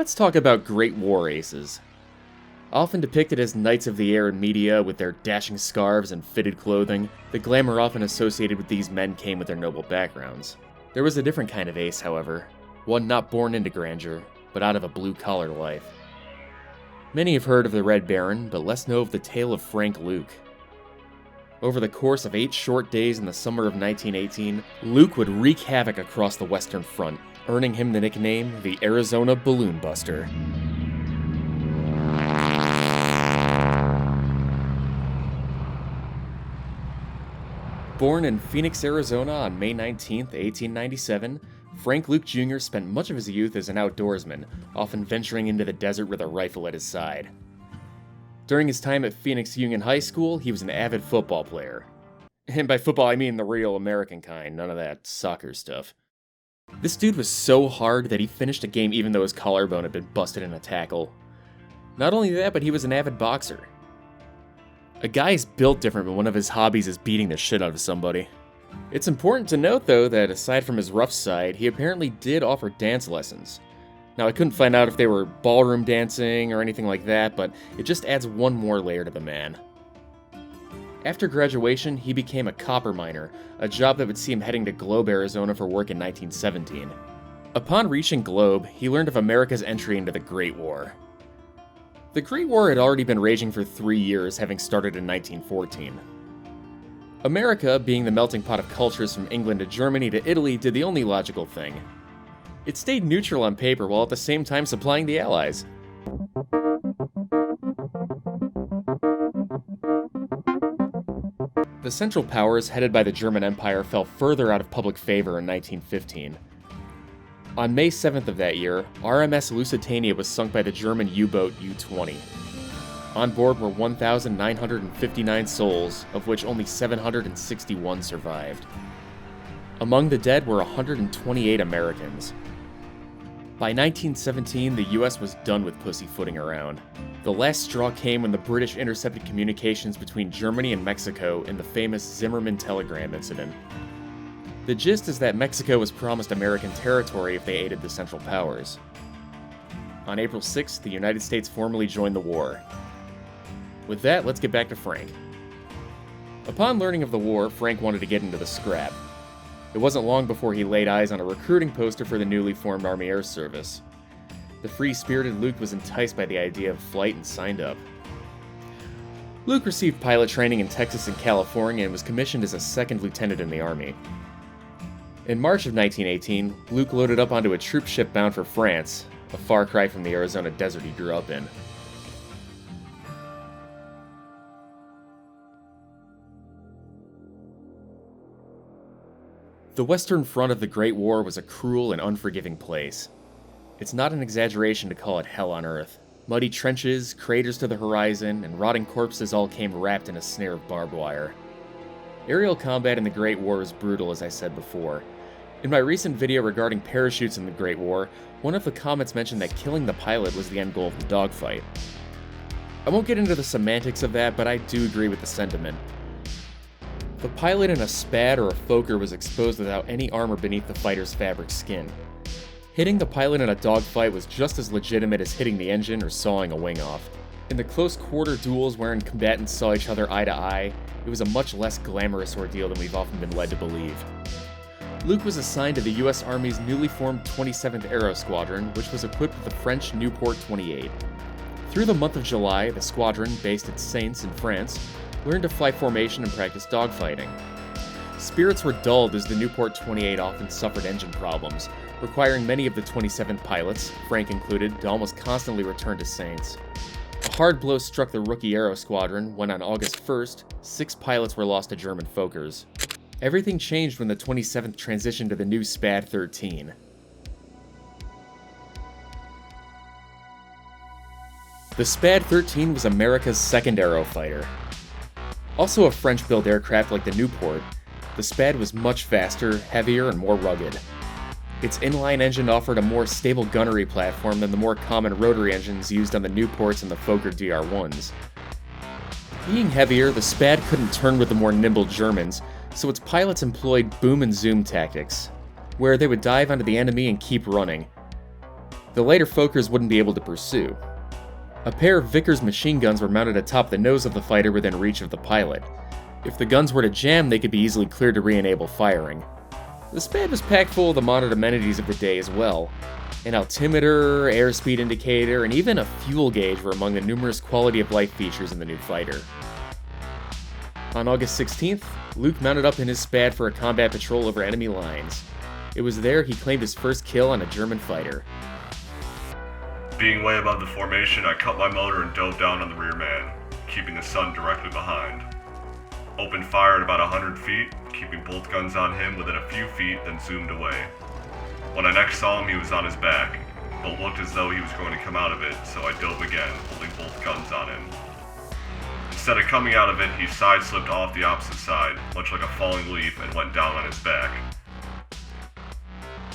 Let's talk about Great War Aces. Often depicted as knights of the air in media with their dashing scarves and fitted clothing, the glamour often associated with these men came with their noble backgrounds. There was a different kind of ace, however, one not born into grandeur, but out of a blue-collar life. Many have heard of the Red Baron, but less know of the tale of Frank Luke. Over the course of 8 short days in the summer of 1918, Luke would wreak havoc across the Western Front, earning him the nickname the Arizona Balloon Buster. Born in Phoenix, Arizona on May 19, 1897, Frank Luke Jr. spent much of his youth as an outdoorsman, often venturing into the desert with a rifle at his side. During his time at Phoenix Union High School, he was an avid football player. And by football, I mean the real American kind, none of that soccer stuff. This dude was so hard that he finished a game even though his collarbone had been busted in a tackle. Not only that, but he was an avid boxer. A guy's built different, but one of his hobbies is beating the shit out of somebody. It's important to note, though, that aside from his rough side, he apparently did offer dance lessons. Now, I couldn't find out if they were ballroom dancing or anything like that, but it just adds one more layer to the man. After graduation, he became a copper miner, a job that would see him heading to Globe, Arizona for work in 1917. Upon reaching Globe, he learned of America's entry into the Great War. The Great War had already been raging for 3 years, having started in 1914. America, being the melting pot of cultures from England to Germany to Italy, did the only logical thing. It stayed neutral on paper while at the same time supplying the Allies. The Central Powers, headed by the German Empire, fell further out of public favor in 1915. On May 7th of that year, RMS Lusitania was sunk by the German U-boat U-20. On board were 1,959 souls, of which only 761 survived. Among the dead were 128 Americans. By 1917, the US was done with pussyfooting around. The last straw came when the British intercepted communications between Germany and Mexico in the famous Zimmerman telegram incident. The gist is that Mexico was promised American territory if they aided the Central Powers. On April 6th, the United States formally joined the war. With that, let's get back to Frank. Upon learning of the war, Frank wanted to get into the scrap. It wasn't long before he laid eyes on a recruiting poster for the newly formed Army Air Service. The free-spirited Luke was enticed by the idea of flight and signed up. Luke received pilot training in Texas and California and was commissioned as a second lieutenant in the Army. In March of 1918, Luke loaded up onto a troop ship bound for France, a far cry from the Arizona desert he grew up in. The Western Front of the Great War was a cruel and unforgiving place. It's not an exaggeration to call it hell on earth. Muddy trenches, craters to the horizon, and rotting corpses all came wrapped in a snare of barbed wire. Aerial combat in the Great War was brutal, as I said before. In my recent video regarding parachutes in the Great War, one of the comments mentioned that killing the pilot was the end goal of the dogfight. I won't get into the semantics of that, but I do agree with the sentiment. The pilot in a Spad or a Fokker was exposed without any armor beneath the fighter's fabric skin. Hitting the pilot in a dogfight was just as legitimate as hitting the engine or sawing a wing off. In the close-quarter duels wherein combatants saw each other eye to eye, it was a much less glamorous ordeal than we've often been led to believe. Luke was assigned to the U.S. Army's newly formed 27th Aero Squadron, which was equipped with the French Nieuport 28. Through the month of July, the squadron, based at Saintes in France, learned to fly formation and practice dogfighting. Spirits were dulled as the Nieuport 28 often suffered engine problems, requiring many of the 27th pilots, Frank included, to almost constantly return to Saintes. A hard blow struck the rookie Aero Squadron when on August 1st, 6 pilots were lost to German Fokkers. Everything changed when the 27th transitioned to the new Spad 13. The Spad 13 was America's second aerofighter. Also a French-built aircraft like the Nieuport, the Spad was much faster, heavier, and more rugged. Its inline engine offered a more stable gunnery platform than the more common rotary engines used on the Nieuports and the Fokker DR-1s. Being heavier, the Spad couldn't turn with the more nimble Germans, so its pilots employed boom and zoom tactics, where they would dive onto the enemy and keep running. the lighter Fokkers wouldn't be able to pursue. A pair of Vickers machine guns were mounted atop the nose of the fighter within reach of the pilot. If the guns were to jam, they could be easily cleared to re-enable firing. The Spad was packed full of the modern amenities of the day as well. An altimeter, airspeed indicator, and even a fuel gauge were among the numerous quality-of-life features in the new fighter. On August 16th, Luke mounted up in his Spad for a combat patrol over enemy lines. It was there he claimed his first kill on a German fighter. Being way above the formation, I cut my motor and dove down on the rear man, keeping the sun directly behind. Opened fire at about 100 feet, keeping both guns on him within a few feet, then zoomed away. When I next saw him, he was on his back, but looked as though he was going to come out of it, so I dove again, holding both guns on him. Instead of coming out of it, he side-slipped off the opposite side, much like a falling leaf, and went down on his back.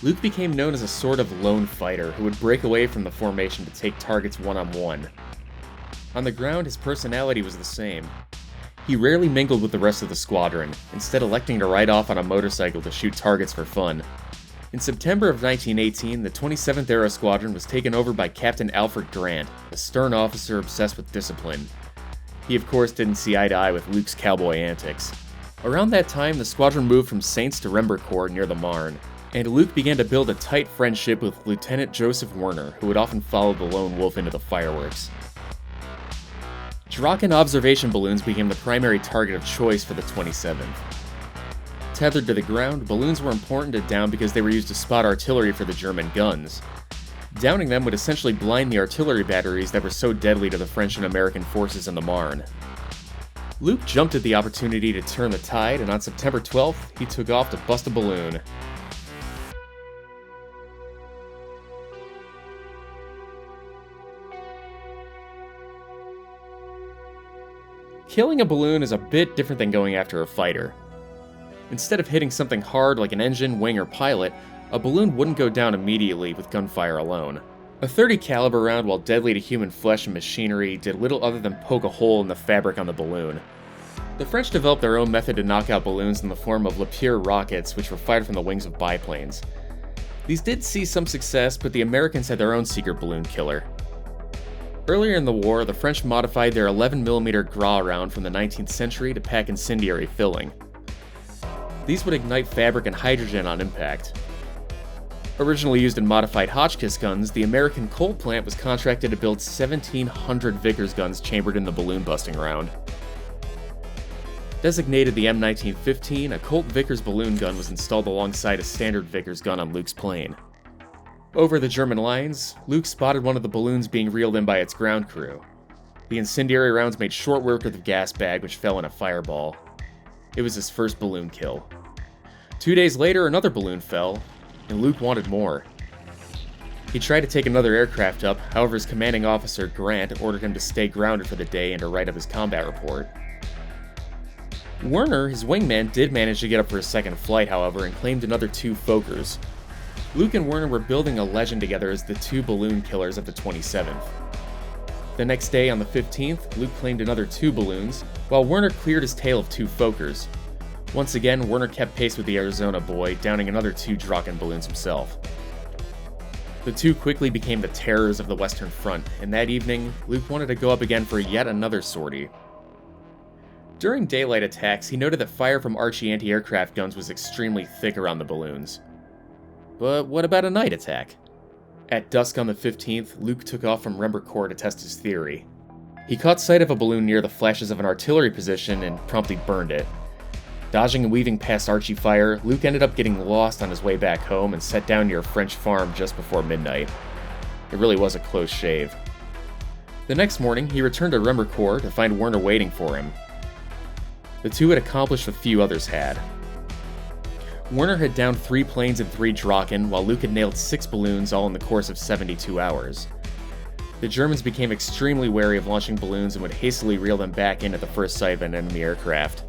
Luke became known as a sort of lone fighter who would break away from the formation to take targets one-on-one. On the ground, his personality was the same. He rarely mingled with the rest of the squadron, instead electing to ride off on a motorcycle to shoot targets for fun. In September of 1918, the 27th Aero Squadron was taken over by Captain Alfred Grant, a stern officer obsessed with discipline. He of course didn't see eye to eye with Luke's cowboy antics. Around that time, the squadron moved from Saints to Rembercourt near the Marne, and Luke began to build a tight friendship with Lieutenant Joseph Werner, who would often follow the lone wolf into the fireworks. Drachen observation balloons became the primary target of choice for the 27th. Tethered to the ground, balloons were important to down because they were used to spot artillery for the German guns. Downing them would essentially blind the artillery batteries that were so deadly to the French and American forces in the Marne. Luke jumped at the opportunity to turn the tide, and on September 12th, he took off to bust a balloon. Killing a balloon is a bit different than going after a fighter. Instead of hitting something hard like an engine, wing, or pilot, a balloon wouldn't go down immediately with gunfire alone. A .30 caliber round, while deadly to human flesh and machinery, did little other than poke a hole in the fabric on the balloon. The French developed their own method to knock out balloons in the form of Lapierre rockets, which were fired from the wings of biplanes. These did see some success, but the Americans had their own secret balloon killer. Earlier in the war, the French modified their 11mm Gras round from the 19th century to pack incendiary filling. These would ignite fabric and hydrogen on impact. Originally used in modified Hotchkiss guns, the American Colt plant was contracted to build 1,700 Vickers guns chambered in the balloon-busting round. Designated the M1915, a Colt Vickers balloon gun was installed alongside a standard Vickers gun on Luke's plane. Over the German lines, Luke spotted one of the balloons being reeled in by its ground crew. The incendiary rounds made short work of the gas bag, which fell in a fireball. It was his first balloon kill. 2 days later, another balloon fell, and Luke wanted more. He tried to take another aircraft up, however his commanding officer, Grant, ordered him to stay grounded for the day and to write up his combat report. Werner, his wingman, did manage to get up for a second flight, however, and claimed another 2 Fokkers. Luke and Werner were building a legend together as the 2 balloon killers of the 27th. The next day, on the 15th, Luke claimed another 2 balloons, while Werner cleared his tail of 2 Fokkers. Once again, Werner kept pace with the Arizona boy, downing another 2 Drachen balloons himself. The 2 quickly became the terrors of the Western Front, and that evening, Luke wanted to go up again for yet another sortie. During daylight attacks, he noted that fire from Archie anti-aircraft guns was extremely thick around the balloons. But what about a night attack? At dusk on the 15th, Luke took off from Rembercourt to test his theory. He caught sight of a balloon near the flashes of an artillery position and promptly burned it. Dodging and weaving past Archie fire, Luke ended up getting lost on his way back home and set down near a French farm just before midnight. It really was a close shave. The next morning, he returned to Rembercourt to find Werner waiting for him. The 2 had accomplished what few others had. Werner had downed 3 planes and 3 Drachen, while Luke had nailed 6 balloons all in the course of 72 hours. The Germans became extremely wary of launching balloons and would hastily reel them back in at the first sight of an enemy aircraft.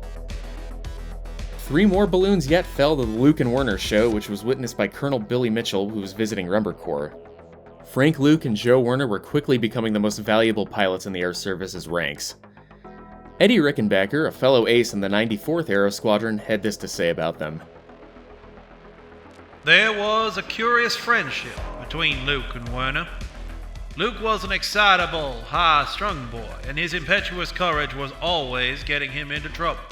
3 more balloons yet fell to the Luke and Werner show, which was witnessed by Colonel Billy Mitchell, who was visiting Rembercourt. Frank Luke and Joe Werner were quickly becoming the most valuable pilots in the Air Service's ranks. Eddie Rickenbacker, a fellow ace in the 94th Aero Squadron, had this to say about them. There was a curious friendship between Luke and Werner. Luke was an excitable, high-strung boy, and his impetuous courage was always getting him into trouble.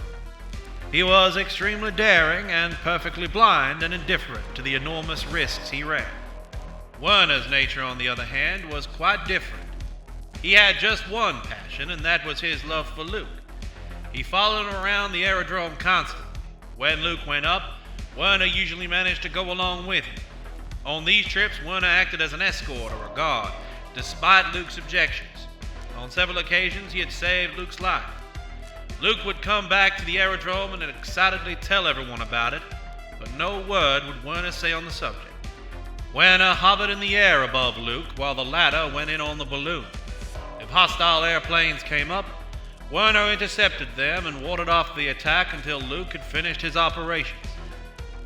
He was extremely daring and perfectly blind and indifferent to the enormous risks he ran. Werner's nature, on the other hand, was quite different. He had just one passion, and that was his love for Luke. He followed him around the aerodrome constantly. When Luke went up, Werner usually managed to go along with him. On these trips, Werner acted as an escort or a guard, despite Luke's objections. On several occasions, he had saved Luke's life. Luke would come back to the aerodrome and excitedly tell everyone about it, but no word would Werner say on the subject. Werner hovered in the air above Luke while the latter went in on the balloon. If hostile airplanes came up, Werner intercepted them and warded off the attack until Luke had finished his operations.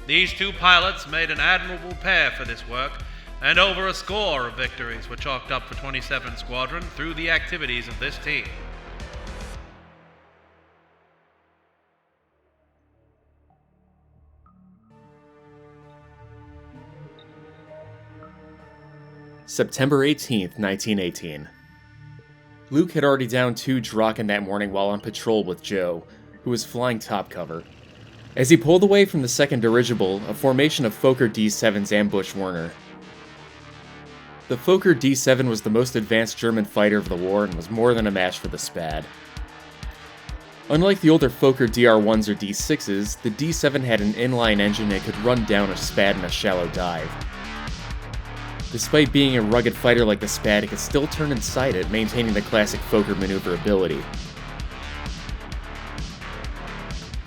These two pilots made an admirable pair for this work, and over a score of victories were chalked up for 27th Squadron through the activities of this team. September 18th, 1918. Luke had already downed 2 Draken that morning while on patrol with Joe, who was flying top cover. As he pulled away from the second dirigible, a formation of Fokker D-7s ambushed Werner. The Fokker D-7 was the most advanced German fighter of the war and was more than a match for the Spad. Unlike the older Fokker DR-1s or D-6s, the D-7 had an inline engine and could run down a Spad in a shallow dive. Despite being a rugged fighter like the Spad, it could still turn inside it, maintaining the classic Fokker maneuverability.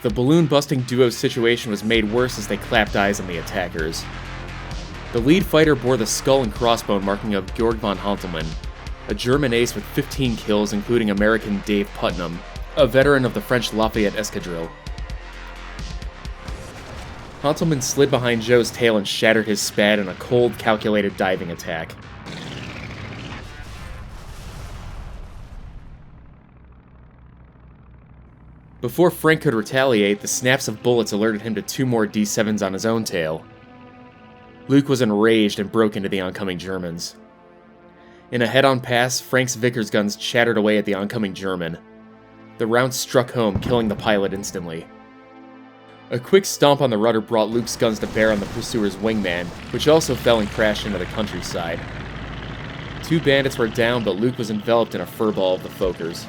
The balloon-busting duo situation was made worse as they clapped eyes on the attackers. The lead fighter bore the skull and crossbone marking of Georg von Hantelmann, a German ace with 15 kills, including American Dave Putnam, a veteran of the French Lafayette Escadrille. Hantelmann slid behind Joe's tail and shattered his Spad in a cold, calculated diving attack. Before Frank could retaliate, the snaps of bullets alerted him to 2 more D-7s on his own tail. Luke was enraged and broke into the oncoming Germans. In a head-on pass, Frank's Vickers guns chattered away at the oncoming German. The round struck home, killing the pilot instantly. A quick stomp on the rudder brought Luke's guns to bear on the pursuer's wingman, which also fell and crashed into the countryside. 2 bandits were down, but Luke was enveloped in a furball of the Fokkers.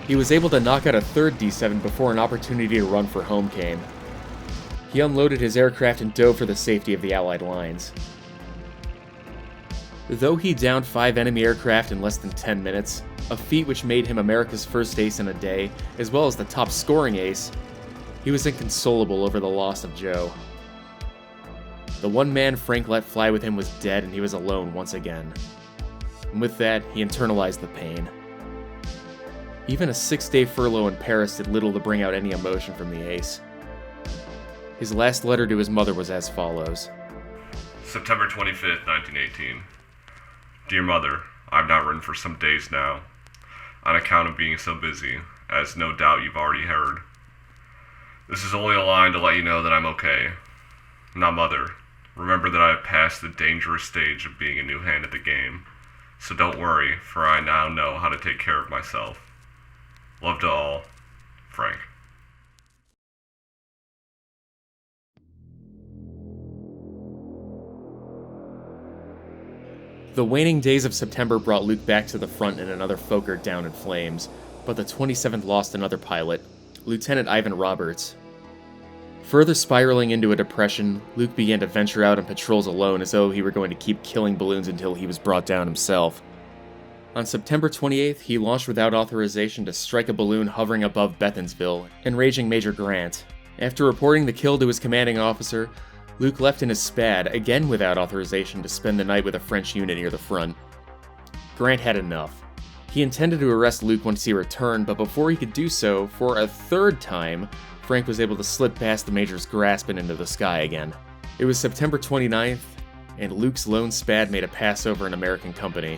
He was able to knock out a 3rd D-7 before an opportunity to run for home came. He unloaded his aircraft and dove for the safety of the Allied lines. Though he downed 5 enemy aircraft in less than 10 minutes, a feat which made him America's first ace in a day, as well as the top scoring ace, he was inconsolable over the loss of Joe. The one man Frank let fly with him was dead, and he was alone once again. And with that, he internalized the pain. Even a 6-day furlough in Paris did little to bring out any emotion from the ace. His last letter to his mother was as follows. September 25th, 1918. Dear Mother, I've not written for some days now, on account of being so busy, as no doubt you've already heard. This is only a line to let you know that I'm okay. Now, Mother, remember that I have passed the dangerous stage of being a new hand at the game, so don't worry, for I now know how to take care of myself. Love to all, Frank. The waning days of September brought Luke back to the front and another Fokker down in flames, but the 27th lost another pilot, Lieutenant Ivan Roberts. Further spiraling into a depression, Luke began to venture out on patrols alone as though he were going to keep killing balloons until he was brought down himself. On September 28th, he launched without authorization to strike a balloon hovering above Bethinsville, enraging Major Grant. After reporting the kill to his commanding officer, Luke left in his Spad, again without authorization, to spend the night with a French unit near the front. Grant had enough. He intended to arrest Luke once he returned, but before he could do so, for a 3rd time, Frank was able to slip past the Major's grasp and into the sky again. It was September 29th, and Luke's lone Spad made a pass over an American company.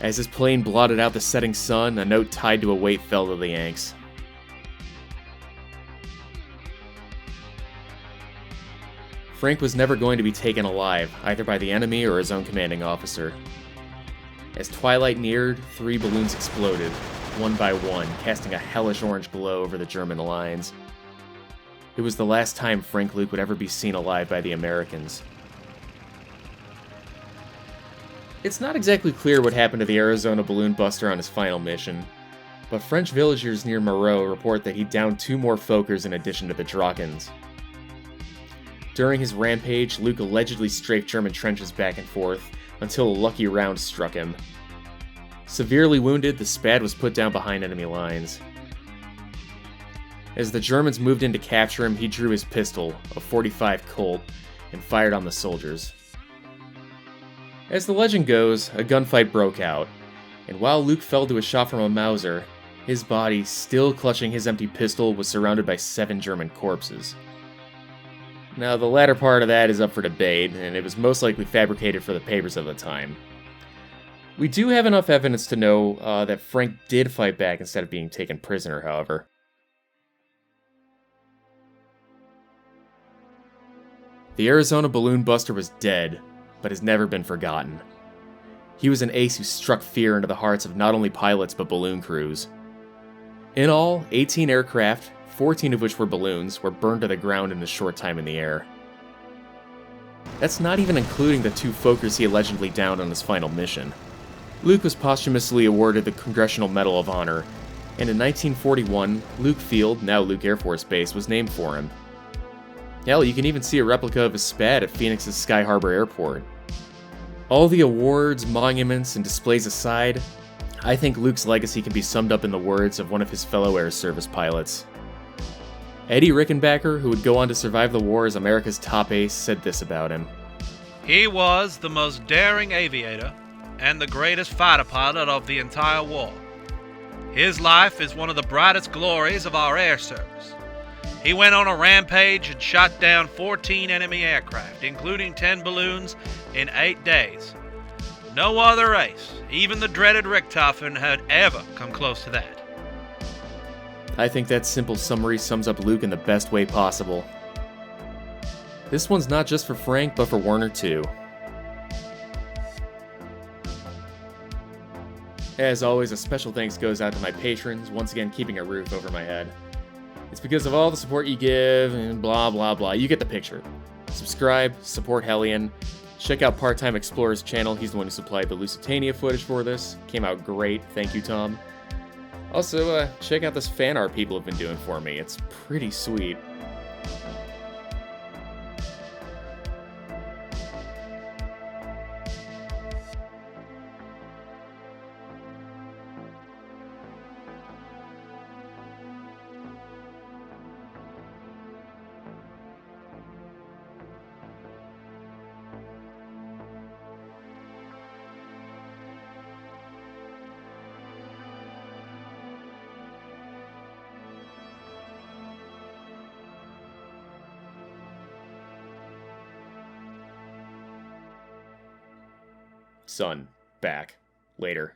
As his plane blotted out the setting sun, a note tied to a weight fell to the Yanks. Frank was never going to be taken alive, either by the enemy or his own commanding officer. As twilight neared, 3 balloons exploded, one by one, casting a hellish orange glow over the German lines. It was the last time Frank Luke would ever be seen alive by the Americans. It's not exactly clear what happened to the Arizona balloon buster on his final mission, but French villagers near Moreau report that he downed 2 more Fokkers in addition to the Drakens. During his rampage, Luke allegedly strafed German trenches back and forth until a lucky round struck him. Severely wounded, the Spad was put down behind enemy lines. As the Germans moved in to capture him, he drew his pistol, a .45 Colt, and fired on the soldiers. As the legend goes, a gunfight broke out, and while Luke fell to a shot from a Mauser, his body, still clutching his empty pistol, was surrounded by 7 German corpses. Now, the latter part of that is up for debate, and it was most likely fabricated for the papers of the time. We do have enough evidence to know that Frank did fight back instead of being taken prisoner, however. The Arizona balloon buster was dead, but has never been forgotten. He was an ace who struck fear into the hearts of not only pilots but balloon crews. In all, 18 aircraft, 14 of which were balloons, were burned to the ground in a short time in the air. That's not even including the 2 Fokkers he allegedly downed on his final mission. Luke was posthumously awarded the Congressional Medal of Honor, and in 1941, Luke Field, now Luke Air Force Base, was named for him. Hell, you can even see a replica of his Spad at Phoenix's Sky Harbor Airport. All the awards, monuments, and displays aside, I think Luke's legacy can be summed up in the words of one of his fellow Air Service pilots. Eddie Rickenbacker, who would go on to survive the war as America's top ace, said this about him. He was the most daring aviator and the greatest fighter pilot of the entire war. His life is one of the brightest glories of our air service. He went on a rampage and shot down 14 enemy aircraft, including 10 balloons, in 8 days. No other ace, even the dreaded Richthofen, had ever come close to that. I think that simple summary sums up Luke in the best way possible. This one's not just for Frank, but for Werner too. As always, a special thanks goes out to my patrons, once again keeping a roof over my head. It's because of all the support you give, and blah blah blah, you get the picture. Subscribe, support Hellion, check out Part-Time Explorer's channel, he's the one who supplied the Lusitania footage for this. Came out great, thank you Tom. Also, check out this fan art people have been doing for me, it's pretty sweet. Son, back. Later.